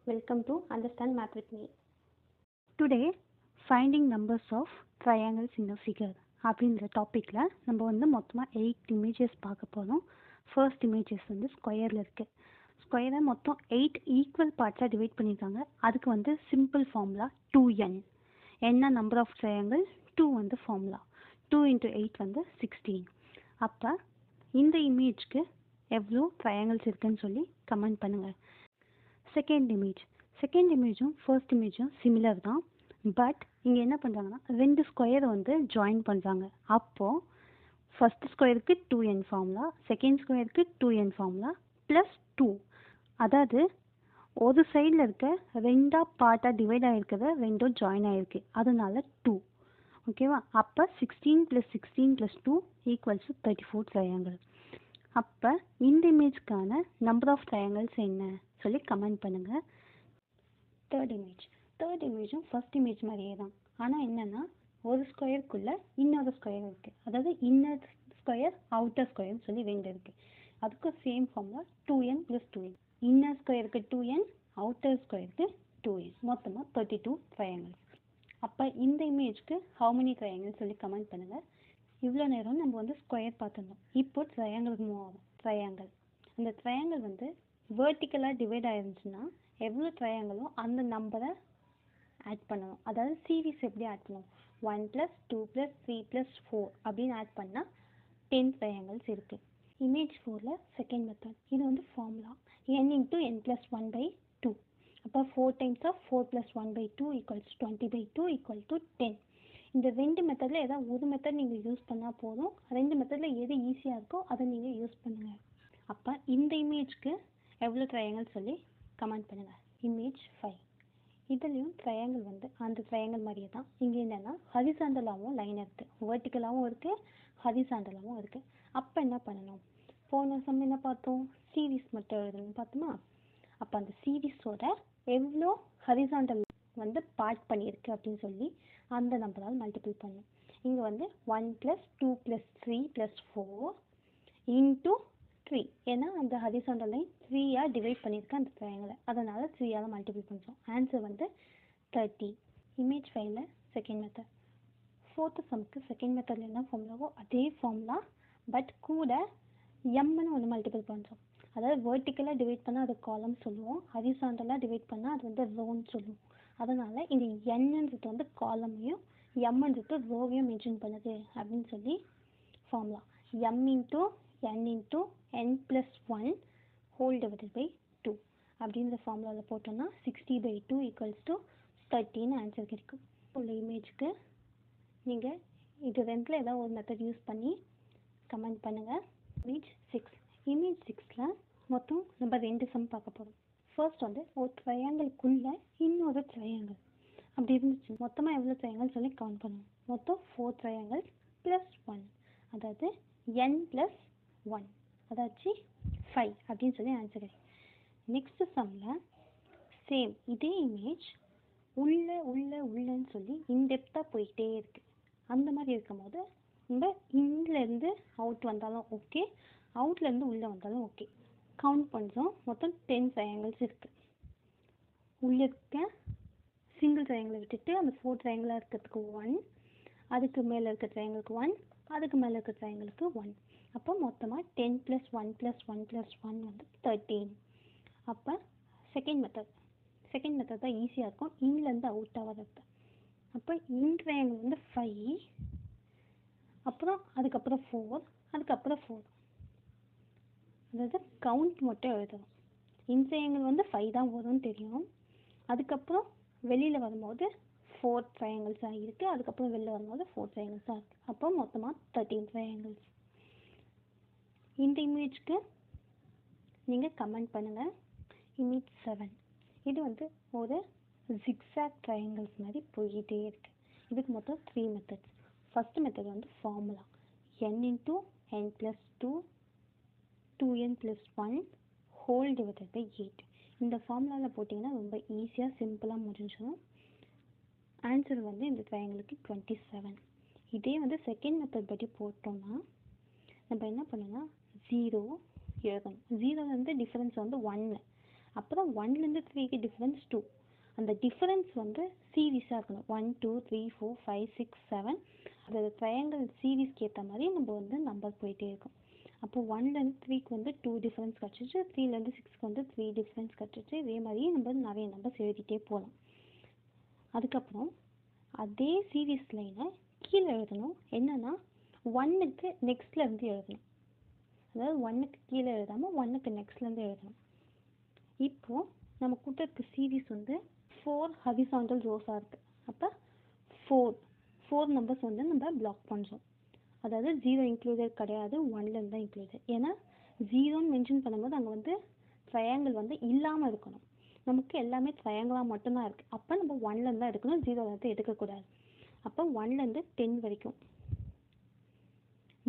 Welcome to Understand Math with me. Today, finding numbers of triangles in a figure அப்படின்ற டாப்பிக்கில் நம்ம வந்து மொத்தமாக 8 இமேஜஸ் பார்க்க போகிறோம். ஃபர்ஸ்ட் இமேஜஸ் வந்து ஸ்கொயரில் இருக்குது. ஸ்கொயரை மொத்தம் 8 ஈக்குவல் பார்ட்ஸாக டிவைட் பண்ணியிருக்காங்க. அதுக்கு வந்து சிம்பிள் ஃபார்முலா 2n. என்ன நம்பர் ஆஃப் ட்ரையாங்கிள்? 2 வந்து ஃபார்முலா. 2 × 8 வந்து 16. அப்போ இந்த இமேஜ்க்கு எவ்வளோ ட்ரையாங்கிள்ஸ் இருக்குன்னு சொல்லி கமெண்ட் பண்ணுங்கள். செகண்ட் இமேஜும் ஃபர்ஸ்ட் இமேஜும் சிமிலர் தான். பட் இங்கே என்ன பண்ணுறாங்கன்னா ரெண்டு ஸ்கொயரை வந்து ஜாயின் பண்ணுறாங்க. அப்போது ஃபர்ஸ்ட் ஸ்கொயருக்கு 2n ஃபார்முலா, செகண்ட் ஸ்கொயருக்கு 2n ஃபார்முலா ப்ளஸ் 2. அதாவது ஒரு சைடில் இருக்க ரெண்டாக பார்ட்டாக டிவைட் ஆகிருக்கிறத ரெண்டும் ஜாயின் ஆகிருக்கு, அதனால 2. ஓகேவா? அப்போ 16 + 16 + 2 = 34 ட்ரையாங்கிள். அப்போ இந்த இமேஜ்க்கான நம்பர் ஆஃப் ட்ரையாங்கிள்ஸ் என்ன சொல்லி கமெண்ட் பண்ணுங்கள். தேர்ட் இமேஜும் ஃபர்ஸ்ட் இமேஜ் மாதிரியே தான். ஆனால் என்னென்னா ஒரு ஸ்கொயருக்குள்ளே இன்னொரு ஸ்கொயர் இருக்குது. அதாவது இன்னர் ஸ்கொயர் அவுட்டர் ஸ்கொயர்னு சொல்லி ரெண்டு இருக்குது. அதுக்கும் same formula 2n + 2n. Inner ஸ்கொயருக்கு 2n, அவுட்டர் ஸ்கொயருக்கு 2n. மொத்தமாக 32 ட்ரையாங்கிள்ஸ். அப்போ இந்த இமேஜ்க்கு how many ட்ரையாங்கிள்ஸ் சொல்லி கமெண்ட் பண்ணுங்கள். இவ்வளோ நேரம் நம்ம வந்து ஸ்கொயர் பார்த்துருந்தோம். இப்போ ட்ரையாங்கிளுக்கு மூவ் ஆகும். அந்த ட்ரையாங்கிள் வந்து வேர்ட்டிக்கலாக டிவைட் ஆயிருந்துச்சுன்னா எவ்வளோ ட்ரையாங்கிளோ அந்த நம்பரை ஆட் பண்ணணும். அதாவது சீரீஸ் எப்படி ஆட் பண்ணணும்? 1 + 2 + 3 + 4 அப்படின்னு ஆட் பண்ணால் 10 ட்ரையாங்கிள்ஸ் இருக்குது. இமேஜ் 4ல் செகண்ட் மெத்தட். இது வந்து ஃபார்முலா n × n + 1/2. அப்போ 4 டைம்ஸ் ஆஃப் 4 + 1/2 = 20/2 = 10. இந்த ரெண்டு மெத்தடில் ஏதாவது ஒரு மெத்தட் நீங்கள் யூஸ் பண்ணால் போதும். ரெண்டு மெத்தடில் எது ஈஸியாக இருக்கோ அதை நீங்கள் யூஸ் பண்ணுங்கள். அப்போ இந்த இமேஜ்க்கு எவ்வளோ ட்ரையாங்கிள் சொல்லி கமெண்ட் பண்ணுங்கள். இமேஜ் 5. இதுலேயும் ட்ரையாங்கிள் வந்து அந்த ட்ரையாங்கிள் மாதிரியே தான். இங்கே என்னென்னா ஹரிசாண்டலாகவும் லைன் இருக்குது, வேர்ட்டிக்கலாகவும் இருக்குது, ஹரிசாண்டலாகவும் இருக்குது. அப்போ என்ன பண்ணணும்? போன சம் என்ன பார்த்தோம்? சீரீஸ் மட்டும் எழுதணும்னு பார்த்தோமா? அப்போ அந்த சீரீஸோட எவ்வளோ ஹரிசாண்டல் வந்து பார்ட் பண்ணியிருக்கு அப்படின்னு சொல்லி அந்த நம்பரால் மல்டிபிள் பண்ணணும். இங்கே வந்து 1 + 2 + 3 + 4 × 3. ஏன்னா அந்த ஹரிசாண்டல் லைன் 3ஆக டிவைட் பண்ணியிருக்கேன் அந்த ட்ரையாங்கிளை, அதனால் 3ஆல் மல்டிபிள் பண்ணுறோம். ஆன்சர் வந்து 30. இமேஜ் 5ல் செகண்ட் மெத்தட். ஃபோர்த்து சம்க்கு செகண்ட் மெத்தடில் என்ன ஃபார்முலாவோ அதே ஃபார்முலா, பட் கூட எம்னு ஒன்று மல்டிபிள் பண்ணுறோம். அதாவது வேர்ட்டிக்கலாக டிவைட் பண்ணால் அது காலம் சொல்லுவோம், ஹரிசாண்டலாக டிவைட் பண்ணால் அது வந்து ரோன்னு சொல்லுவோம். அதனால் இந்த என்னன்றது வந்து காலமையும் எம்ன்றது ரோவையும் மென்ஷன் பண்ணுது அப்படின்னு சொல்லி formula m × n × n + 1 whole divided by 2 அப்படின்ற ஃபார்முலாவில் போட்டோம்னா 60/2 = 30ன்னு ஆன்சர் கிடைக்கும். உள்ள இமேஜுக்கு நீங்கள் இது ரெண்டில் ஏதாவது ஒரு மெத்தட் யூஸ் பண்ணி கமெண்ட் பண்ணுங்கள். இமேஜ் 6ல் மொத்தம் நம்ம ரெண்டு சம் பார்க்க போகிறோம். ஃபர்ஸ்ட் வந்து ஒரு ட்ரையாங்கிள்குள்ளே இன்னொரு ட்ரையாங்கிள் அப்படி இருந்துச்சு. மொத்தமாக எவ்வளோ ட்ரையாங்கிள் சொல்லி கவுண்ட் பண்ணணும். மொத்தம் 4 ட்ரையாங்கிள்ஸ் + 1, அதாவது n + 1, அதாச்சு 5 அப்படின்னு சொல்லி ஆன்சர் கிடைக்கும். நெக்ஸ்ட் சம்மில் சேம் இதே இமேஜ் உள்ளன்னு சொல்லி இன்டெப்த்தாக போயிட்டே இருக்குது. அந்த மாதிரி இருக்கும் போது நம்ம இன்லேருந்து அவுட் வந்தாலும் ஓகே, அவுட்லேருந்து உள்ளே வந்தாலும் ஓகே. கவுண்ட் பண்ணுறோம். மொத்தம் 10 ட்ரையாங்கிள்ஸ் இருக்குது. உள்ளே இருக்க சிங்கிள் ட்ரையாங்கிளை விட்டுட்டு அந்த 4 ட்ரையாங்கிளாக இருக்கிறதுக்கு 1, அதுக்கு மேலே இருக்க ட்ரையாங்கிளுக்கு 1, அதுக்கு மேலே இருக்க ட்ரையாங்கிளுக்கு 1. அப்போ மொத்தமாக 10 + 1 + 1 + 1 வந்து 13. அப்போ செகண்ட் மெத்தட் தான் ஈஸியாக இருக்கும், இன்லேருந்து அவுட்டாக வரது. அப்போ இன் ட்ரையாங்கிள் வந்து 5, அப்புறம் அதுக்கப்புறம் 4, அதுக்கப்புறம் 4. அதாவது கவுண்ட் மட்டும் எழுதணும். இன் ட்ரையாங்கிள் வந்து 5 தான் வரும்னு தெரியும். அதுக்கப்புறம் வெளியில் வரும்போது 4 ட்ரையாங்கிள்ஸாக இருக்குது, அதுக்கப்புறம் வெளியில் வரும்போது 4 ட்ரையாங்கிள்ஸாக இருக்குது. அப்போ மொத்தமாக 13 ட்ரையாங்கிள்ஸ். இந்த இமேஜ்க்கு நீங்கள் கமெண்ட் பண்ணுங்கள். இமேஜ் 7. இது வந்து ஒரு ஜிக்ஸாக் ட்ரையாங்கிள்ஸ் மாதிரி போய்கிட்டே இருக்குது. இதுக்கு மொத்தம் 3 மெத்தட்ஸ். ஃபஸ்ட் மெத்தட் வந்து formula n × n + 2 2n + 1 whole divided by 8. இந்த ஃபார்முலாவில் போட்டிங்கன்னா ரொம்ப ஈஸியாக சிம்பிளாக முடிஞ்சிடும். ஆன்சர் வந்து இந்த ட்ரையாங்கிளுக்கு 27. இதே வந்து செகண்ட் மெத்தட் படி போட்டோம்னா நம்ம என்ன பண்ணணும்னா 0 எழுதணும். 0 வந்து டிஃபரன்ஸ் வந்து 1, அப்புறம் 1லேருந்து 3க்கு டிஃப்ரென்ஸ் 2. அந்த டிஃபரன்ஸ் வந்து சீரீஸாக இருக்கணும். 1 2 3 4 5 6 7 அந்த ட்ரையாங்கிள் சீரீஸ்க்கு ஏற்ற மாதிரி நம்ம வந்து நம்பர் போயிட்டே இருக்கும். அப்போ 1லேருந்து 3க்கு வந்து 2 டிஃபரன்ஸ் கிடச்சிச்சு, 3லேருந்து 6க்கு வந்து 3 டிஃபரன்ஸ் கிடச்சிச்சு. இதே மாதிரி நம்ம நிறைய நம்பர்ஸ் எழுதிட்டே போகலாம். அதுக்கப்புறம் அதே சீரீஸ் லைனை கீழே எழுதணும். என்னன்னா 1க்கு நெக்ஸ்ட்லேருந்து எழுதணும். அதாவது 1க்கு கீழே எழுதாமல் 1க்கு நெக்ஸ்ட்லேருந்து எழுதணும். இப்போது நம்ம கொடுத்துருக்க சீரீஸ் வந்து 4 ஹரிசாண்டல் ரோஸாக இருக்குது. அப்போ 4 நம்பர்ஸ் வந்து நம்ம பிளாக் பண்ணுறோம். அதாவது 0 இன்க்ளூடட் கிடையாது, 1லேருந்து தான் இன்க்ளூடட். ஏன்னா 0ன்னு மென்ஷன் பண்ணும்போது அங்கே வந்து ட்ரையாங்கிள் வந்து இல்லாமல் இருக்கணும். நமக்கு எல்லாமே ட்ரையாங்கிளாக மட்டும்தான் இருக்குது. அப்போ நம்ம 1லேருந்து தான் எடுக்கணும், 0லேருந்து எடுக்கக்கூடாது. அப்போ 1லேருந்து 10 வரைக்கும்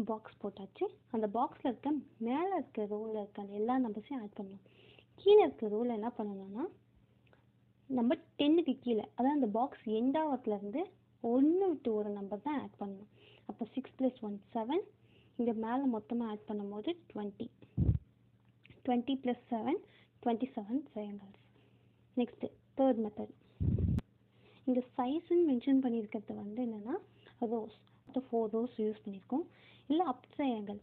பாக்ஸ் போட்டாச்சு. அந்த பாக்ஸில் இருக்க மேலே இருக்க ரோவில் இருக்க அந்த எல்லா நம்பர்ஸையும் ஆட் பண்ணணும். கீழே இருக்க ரோவில் என்ன பண்ணணும்னா நம்ம 10க்கு கீழே, அதாவது அந்த பாக்ஸ் எண்டாவதுலேருந்து 1 விட்டு ஒரு நம்பர் தான் ஆட் பண்ணணும். அப்போ 6 + 1 7. இங்கே மேலே மொத்தமாக ஆட் பண்ணும்போது 20. 20 + 7 27 ட்ரையாங்கிள்ஸ். Next third method. இந்த சைஸ்ன்னு மென்ஷன் பண்ணியிருக்கிறது வந்து என்னென்னா ரோஸ். 4 ரோஸ் யூஸ் பண்ணியிருக்கோம். இல்லை அப் ட்ரையாங்கிள்,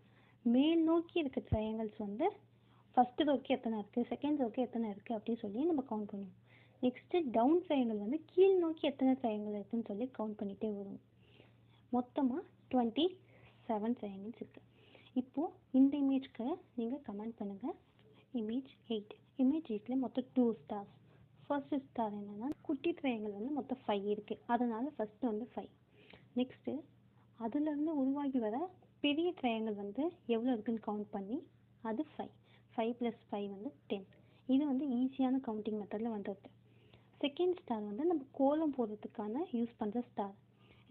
மேல் நோக்கி இருக்க ட்ரையாங்கிள்ஸ் வந்து ஃபஸ்ட்டு ரோக்கு எத்தனை இருக்குது, செகண்ட் ரோக்கு எத்தனை இருக்குது அப்படின்னு சொல்லி நம்ம கவுண்ட் பண்ணுவோம். நெக்ஸ்ட்டு டவுன் ட்ரையாங்கிள் வந்து கீழ் நோக்கி எத்தனை ட்ரையாங்கிள் இருக்குதுன்னு சொல்லி கவுண்ட் பண்ணிகிட்டே வரும். மொத்தமாக 27 ட்ரையாங்கிள்ஸ் இருக்குது. இப்போது இந்த இமேஜ்க்கு நீங்கள் கமெண்ட் பண்ணுங்கள். இமேஜ் 8. இமேஜ் 8ல் மொத்தம் 2 ஸ்டார்ஸ். ஃபர்ஸ்ட் ஸ்டார் என்னென்னா குட்டி ட்ரையாங்கிள் வந்து மொத்தம் 5 இருக்குது, அதனால் ஃபஸ்ட்டு வந்து 5. நெக்ஸ்ட்டு அதுலேருந்து உருவாகி வர பெரிய ட்ரையாங்கிள் வந்து எவ்வளோ இருக்குதுன்னு கவுண்ட் பண்ணி அது 5. 5 + 5 வந்து 10. இது வந்து ஈஸியான கவுண்டிங் மெத்தடில் வந்துடுது. செகண்ட் ஸ்டார் வந்து நம்ம கோலம் போடுறதுக்கான யூஸ் பண்ணுற ஸ்டார்.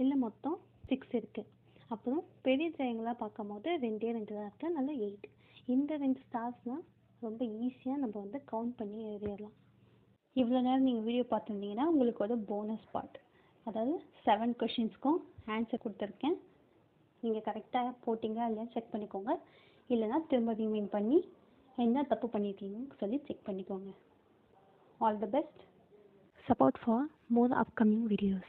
இல்லை மொத்தம் 6 இருக்குது. அப்புறம் பெரிய ட்ரையாங்கிளாக பார்க்கும் போது 2 தான் இருக்குது, அதனால 8. இந்த 2 ஸ்டார்ஸ்லாம் ரொம்ப ஈஸியாக நம்ம வந்து கவுண்ட் பண்ணி எழுதிடலாம். இவ்வளோ நேரம் நீங்கள் வீடியோ பார்த்துருந்தீங்கன்னா உங்களுக்கு ஒரு போனஸ் பார்ட், அதாவது 7 கொஷின்ஸ்க்கும் ஆன்சர் கொடுத்துருக்கேன். நீங்கள் கரெக்டாக போட்டிங்களா இல்லையா செக் பண்ணிக்கோங்க. இல்லைனா திரும்ப ரிமைண்ட் பண்ணி என்ன தப்பு பண்ணியிருக்கீங்கன்னு சொல்லி செக் பண்ணிக்கோங்க. All the best. Support for more upcoming videos.